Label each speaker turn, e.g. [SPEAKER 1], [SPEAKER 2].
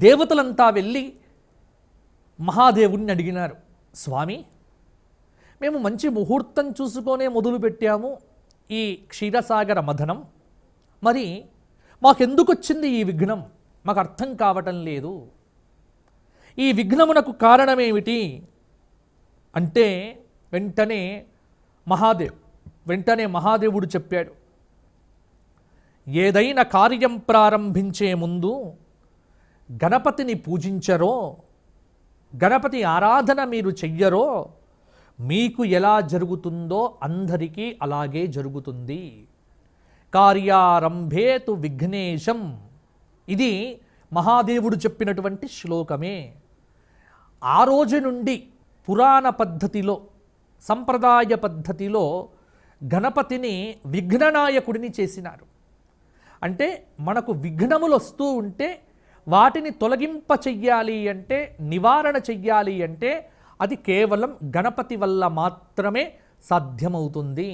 [SPEAKER 1] దేవతలంతా వెళ్ళి మహాదేవుణ్ణి అడిగినారు, స్వామి మేము మంచి ముహూర్తం చూసుకొనే మొదలుపెట్టాము ఈ క్షీరసాగర మథనం, మరి మాకెందుకు వచ్చింది ఈ విఘ్నం, మాకు అర్థం కావటం లేదు, ఈ విఘ్నమునకు కారణమేమిటి అంటే వెంటనే మహాదేవుడు చెప్పాడు, ఏదైనా కార్యం ప్రారంభించే ముందు గణపతిని పూజించరో, గణపతి ఆరాధన మీరు చెయ్యరో, మీకు ఎలా జరుగుతుందో అందరికీ అలాగే జరుగుతుంది. కార్యారంభేతు విఘ్నేశం, ఇది మహాదేవుడు చెప్పినటువంటి శ్లోకమే. ఆ రోజు నుండి పురాణ పద్ధతిలో, సంప్రదాయ పద్ధతిలో గణపతిని విఘ్ననాయకుడిని చేసినారు. అంటే మనకు విఘ్నములు వస్తూ ఉంటే వాటిని తొలగింప చెయ్యాలి అంటే, నివారణ చెయ్యాలి అంటే అది కేవలం గణపతి వల్ల మాత్రమే సాధ్యమవుతుంది.